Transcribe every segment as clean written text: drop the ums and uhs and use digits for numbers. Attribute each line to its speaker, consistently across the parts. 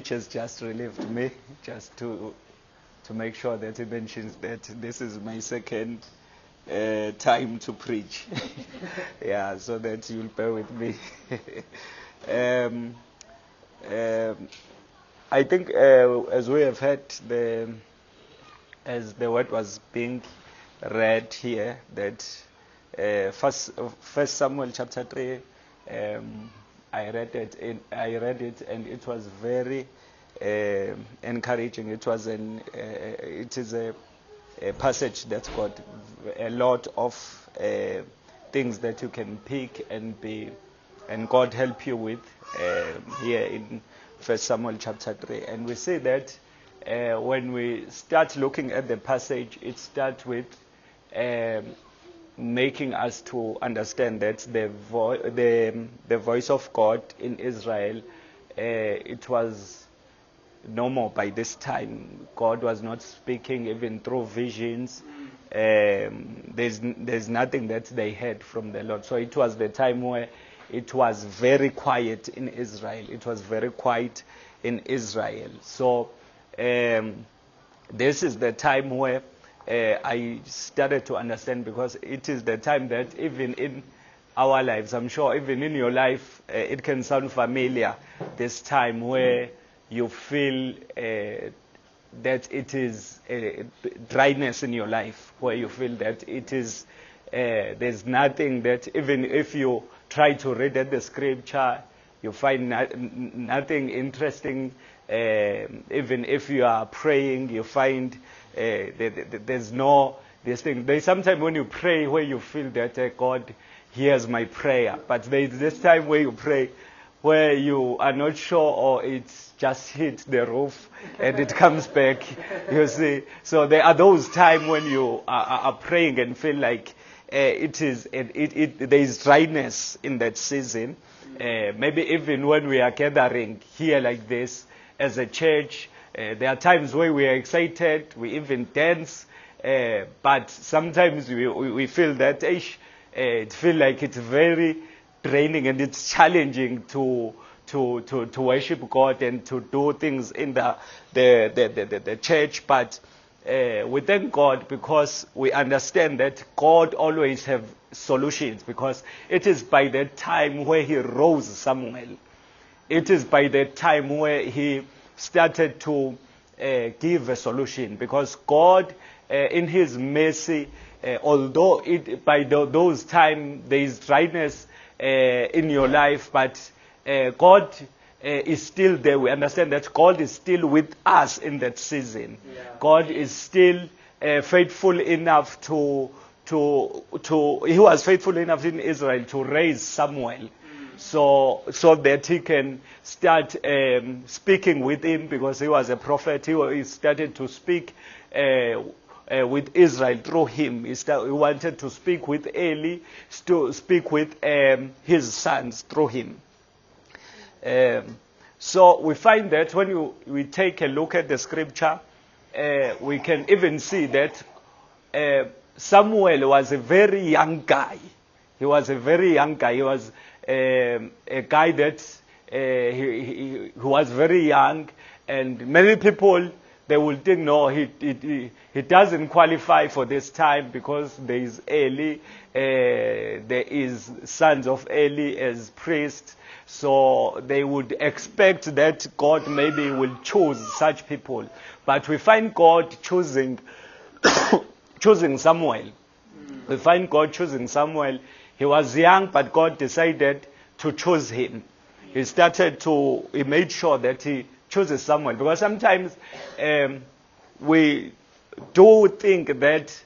Speaker 1: which has just relieved me, just to make sure that he mentions that this is my second time to preach. Yeah, so that you'll bear with me. I think as we have heard, as the word was being read here, that First Samuel chapter 3, I read it, and it was very encouraging. It is a passage that's got a lot of things that you can pick and God help you with here in First Samuel chapter 3. And we see that when we start looking at the passage, it starts with making us to understand that the voice of God in Israel, it was no more by this time. God was not speaking even through visions. There's nothing that they heard from the Lord. So it was the time where it was very quiet in Israel. It was very quiet in Israel. So this is the time where I started to understand, because it is the time that even in our lives, I'm sure even in your life, it can sound familiar, this time where you feel that it is dryness in your life, where you feel that it is, there's nothing that, even if you try to read at the scripture, you find nothing interesting. Even if you are praying, you find there's no this thing. There's sometimes when you pray where you feel that God hears my prayer, but there's this time where you pray where you are not sure, or it's just hit the roof and it comes back. You see, so there are those times when you are praying and feel like there is dryness in that season. Maybe even when we are gathering here like this as a church, there are times where we are excited, we even dance, but sometimes we feel that it feels like it's very draining and it's challenging to worship God and to do things in the church. But we thank God, because we understand that God always have solutions, because it is by the time where he rose Samuel. It is by the time where he started to give a solution, because God, in his mercy, although by those times there is dryness in your life, but God is still there. We understand that God is still with us in that season. Yeah. God is still faithful enough he was faithful enough in Israel to raise Samuel. So that he can start speaking with him, because he was a prophet. He started to speak with Israel through him. He wanted to speak with Eli, to speak with his sons through him. So we find that when we take a look at the scripture, we can even see that Samuel was a very young guy. He was a very young guy. He was a guy that he was very young, and many people, they will think, no, he doesn't qualify for this time, because there is Eli, there is sons of Eli as priests, so they would expect that God maybe will choose such people. But we find God choosing Samuel. We find God choosing Samuel. He was young, but God decided to choose him. He made sure that he chooses Samuel. Because sometimes we do think that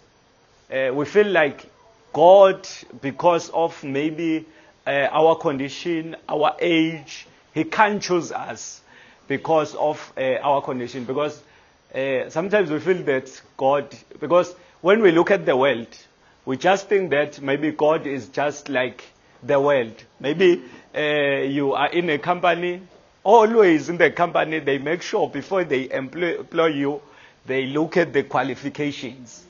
Speaker 1: we feel like God, because of maybe our condition, our age, he can't choose us because of our condition. Because sometimes we feel that God, because when we look at the world, we just think that maybe God is just like the world. Maybe you are in a company, always in the company, they make sure before they employ you, they look at the qualifications.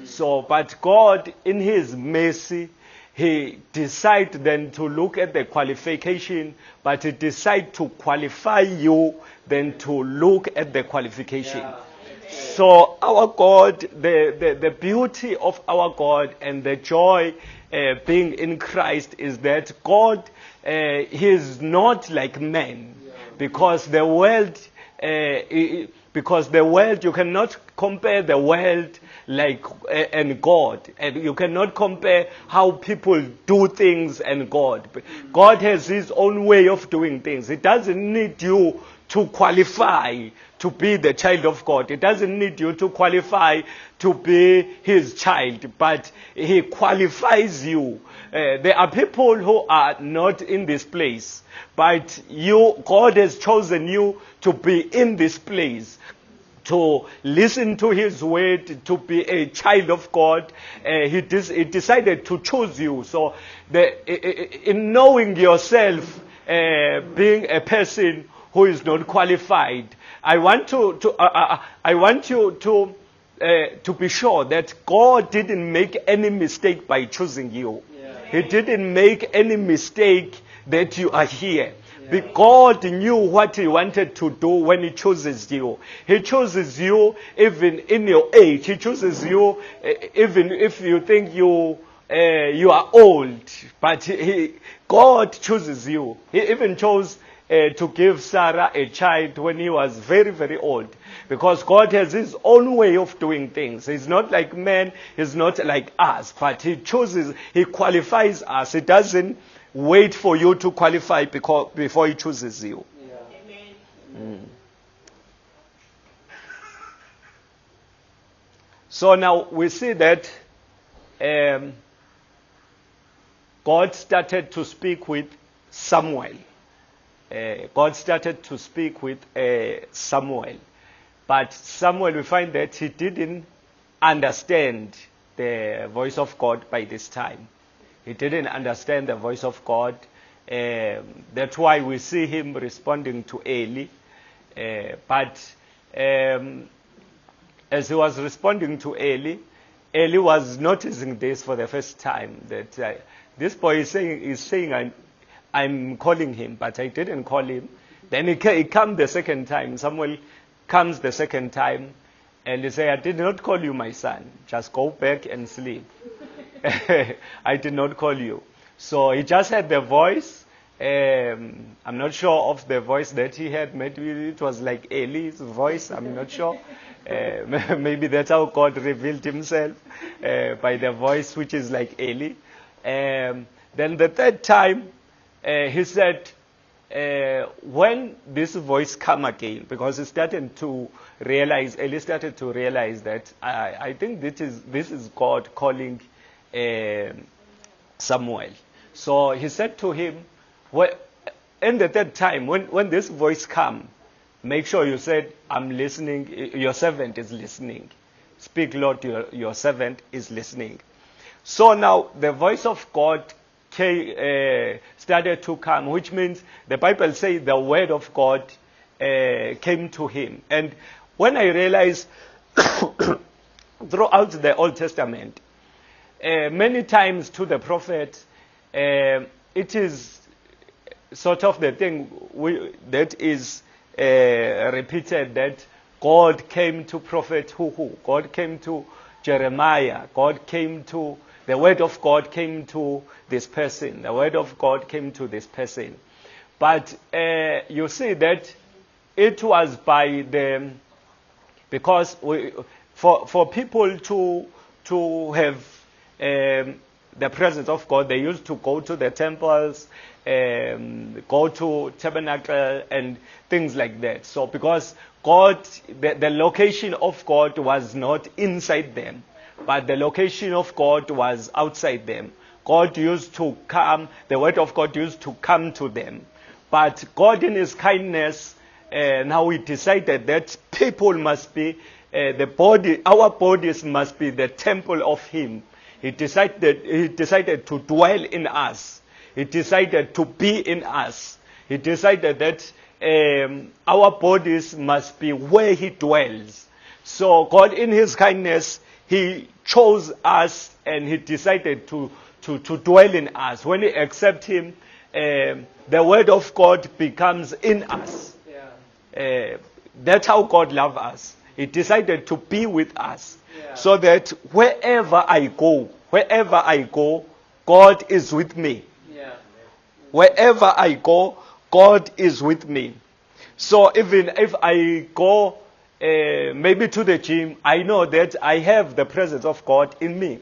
Speaker 1: So, but God, in his mercy, he decided then to look at the qualification, but he decided to qualify you than to look at the qualification. Yeah. So our God, the beauty of our God and the joy being in Christ is that God, he is not like man. Because the world, you cannot compare the world like and God, and you cannot compare how people do things and God. God has his own way of doing things. It doesn't need you to qualify to be the child of God. It doesn't need you to qualify to be his child, but he qualifies you. There are people who are not in this place, but God has chosen you to be in this place, to listen to his word, to be a child of God. He decided to choose you. So in knowing yourself, being a person who is not qualified, I want you to be sure that God didn't make any mistake by choosing you. Yeah. He didn't make any mistake that you are here. Yeah. God knew what he wanted to do when he chooses you. He chooses you even in your age. He chooses you even if you think you are old. But God chooses you. He even chose to give Sarah a child when he was very, very old. Because God has his own way of doing things. He's not like man, he's not like us. But he chooses, he qualifies us. He doesn't wait for you to qualify before he chooses you. Yeah. Amen. So now we see that God started to speak with Samuel. God started to speak with Samuel. But Samuel, we find that he didn't understand the voice of God by this time. He didn't understand the voice of God. That's why we see him responding to Eli. But as he was responding to Eli, Eli was noticing this for the first time, that this boy is saying I'm calling him, but I didn't call him. Then he came the second time. Samuel comes the second time, and he said, I did not call you, my son. Just go back and sleep. I did not call you. So he just had the voice. I'm not sure of the voice that he had. Maybe it was like Eli's voice. I'm not sure. Maybe that's how God revealed himself, by the voice which is like Eli. Then the third time, he said, when this voice come again, because he started to realize, Eli started to realize that I think this is God calling Samuel. So he said to him, in the third time, when this voice come, make sure you said, I'm listening, your servant is listening. Speak, Lord, your servant is listening. So now the voice of God started to come, which means the Bible says the word of God came to him. And when I realized throughout the Old Testament, many times to the prophet, it is sort of the thing that is repeated, that God came to prophet who? God came to Jeremiah. The word of God came to this person. The word of God came to this person. But you see that it was because for people to have the presence of God, they used to go to the temples, go to tabernacle and things like that. So because God, the location of God was not inside them, but the location of God was outside them. God used to come, the word of God used to come to them. But God in his kindness, now he decided that people must be, our bodies must be the temple of him. He decided to dwell in us. He decided to be in us. He decided that our bodies must be where he dwells. So God in his kindness, he chose us, and he decided to to dwell in us. When we accept him, the word of God becomes in us. That's how God loves us. He decided to be with us, so that wherever I go, God is with me. Wherever I go, God is with me. So even if I go maybe to the gym, I know that I have the presence of God in me.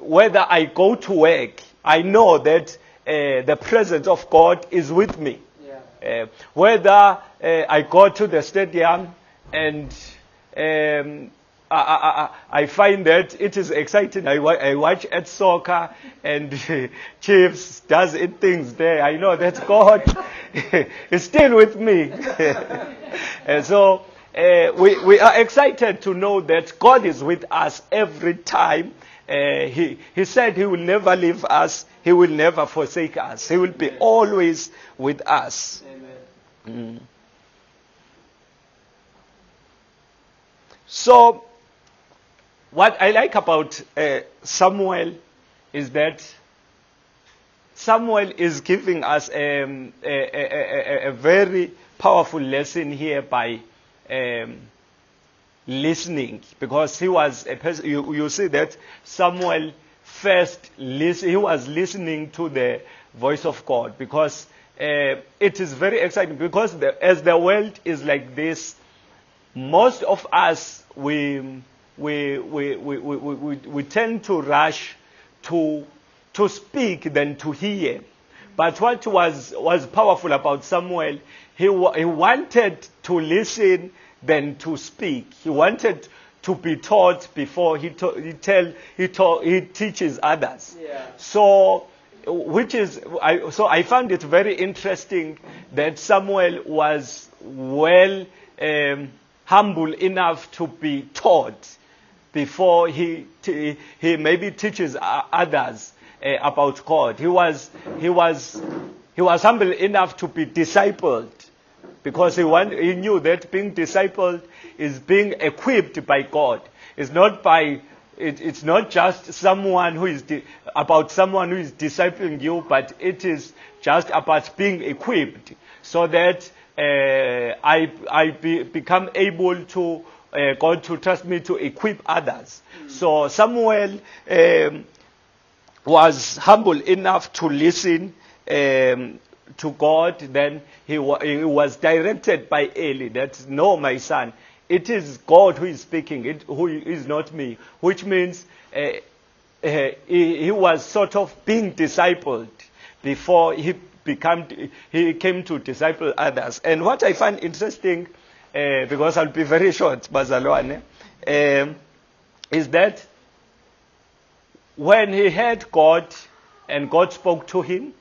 Speaker 1: Whether I go to work, I know that the presence of God is with me. Whether I go to the stadium and I find that it is exciting. I watch at soccer and Chiefs does it things there. I know that God is still with me. And so we are excited to know that God is with us every time. He said he will never leave us. He will never forsake us. He will be always with us. Amen. So, what I like about Samuel is that Samuel is giving us a very powerful lesson here by listening, because he was a person. You see that Samuel first he was listening to the voice of God, because it is very exciting, because as the world is like this, most of us we tend to rush to speak than to hear. But what was powerful about Samuel, he wanted to listen than to speak. He wanted to be taught before he teaches others. So I found it very interesting that Samuel was humble enough to be taught before he maybe teaches others about God. He was humble enough to be discipled, because he knew that being discipled is being equipped by God. It's not just someone who is about someone who is discipling you, but it is just about being equipped, so that I become able to God to trust me to equip others. So Samuel was humble enough to listen to God. Then he was directed by Eli that, no, my son, it is God who is speaking, who is not me. Which means he was sort of being discipled before he came to disciple others. And what I find interesting, because I'll be very short, Bazalwane, is that when he heard God and God spoke to him,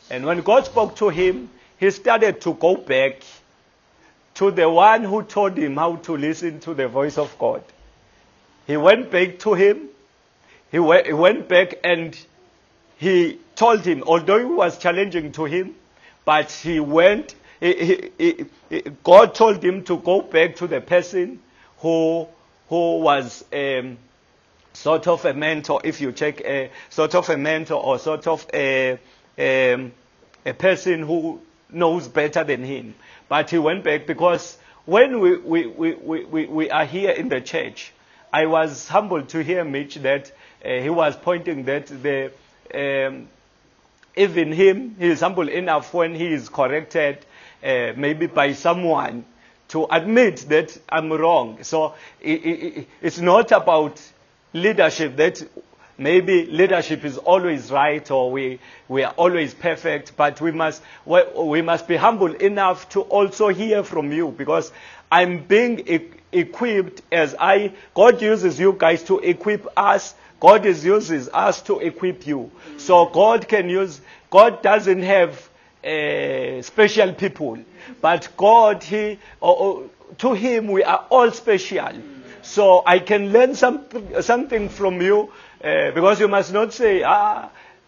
Speaker 1: and when God spoke to him, he started to go back to the one who told him how to listen to the voice of God. He went back to him. He went back and he told him, although he was challenging to him, but God told him to go back to the person who was sort of a mentor, if you check, sort of a mentor, or sort of a person who knows better than him. But he went back, because when we are here in the church, I was humbled to hear Mitch that he was pointing that even him, he is humble enough when he is corrected, maybe by someone, to admit that I'm wrong. So it's not about leadership, that maybe leadership is always right, or we are always perfect, but we must be humble enough to also hear from you, because I'm being equipped as God uses you guys to equip us. God uses us to equip you. So God doesn't have special people, but God, to him we are all special. So I can learn something from you, because you must not say,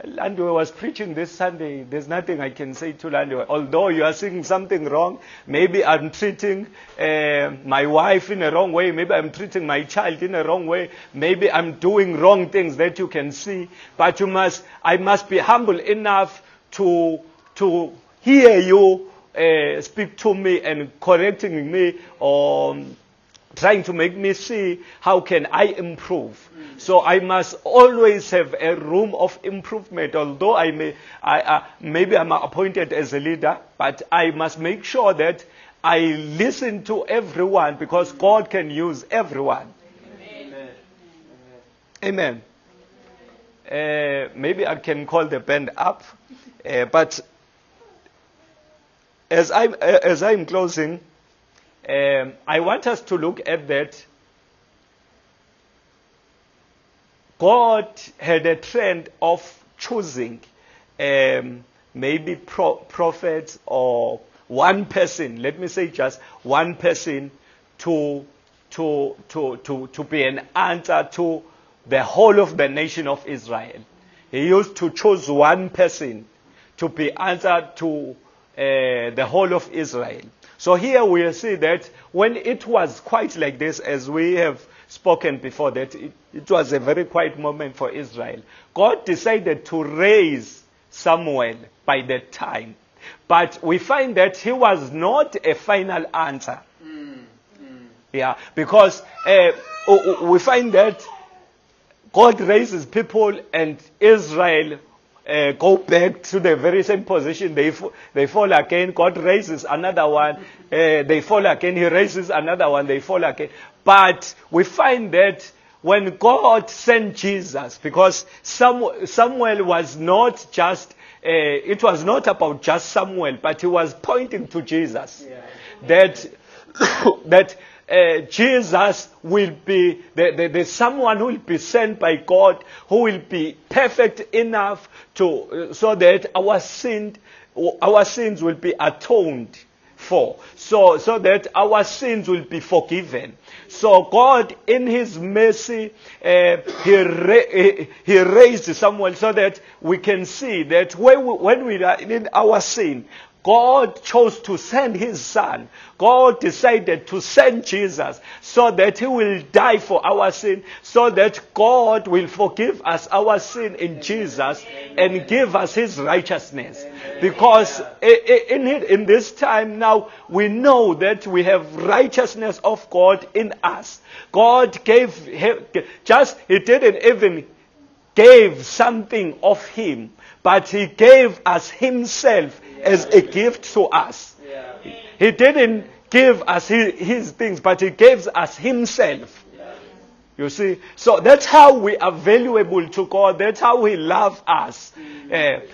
Speaker 1: Landiwe was preaching this Sunday. There's nothing I can say to Landiwe. Although you are saying something wrong, maybe I'm treating my wife in a wrong way. Maybe I'm treating my child in a wrong way. Maybe I'm doing wrong things that you can see. But I must be humble enough to hear you speak to me and correcting me or trying to make me see how can I improve. So I must always have a room of improvement. Although maybe I'm appointed as a leader, but I must make sure that I listen to everyone because God can use everyone. Amen. Maybe I can call the band up, but as I'm closing, I want us to look at that. God had a trend of choosing maybe prophets or one person, let me say just one person, to be an answer to the whole of the nation of Israel. He used to choose one person to be answered to the whole of Israel. So here we see that when it was quite like this, as we have spoken before, that it was a very quiet moment for Israel. God decided to raise Samuel by that time. But we find that he was not a final answer. Yeah, because we find that God raises people and Israel go back to the very same position. They fall again. God raises another one. They fall again. He raises another one. They fall again. But we find that when God sent Jesus, because Samuel was not just, it was not about just Samuel, but he was pointing to Jesus. Yeah. That Jesus will be there's someone who will be sent by God, who will be perfect enough so that our sins will be atoned for, so that our sins will be forgiven. So God, in His mercy, He raised Samuel so that we can see that when we are in our sin, God chose to send His Son. God decided to send Jesus so that He will die for our sin, so that God will forgive us our sin in Jesus and give us His righteousness. Because in this time now, we know that we have righteousness of God in us. God gave, He didn't even give something of Him, but He gave us Himself as a gift to us. He didn't give us his things, but He gave us Himself. You see? So that's how we are valuable to God. That's how He loves us.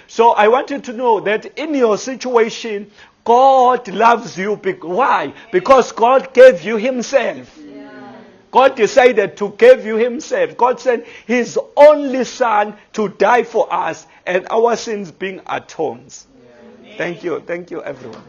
Speaker 1: So I want you to know that in your situation, God loves you. Why? Because God gave you Himself. God decided to give you Himself. God sent His only Son to die for us and our sins being atoned. Thank you. Thank you, everyone.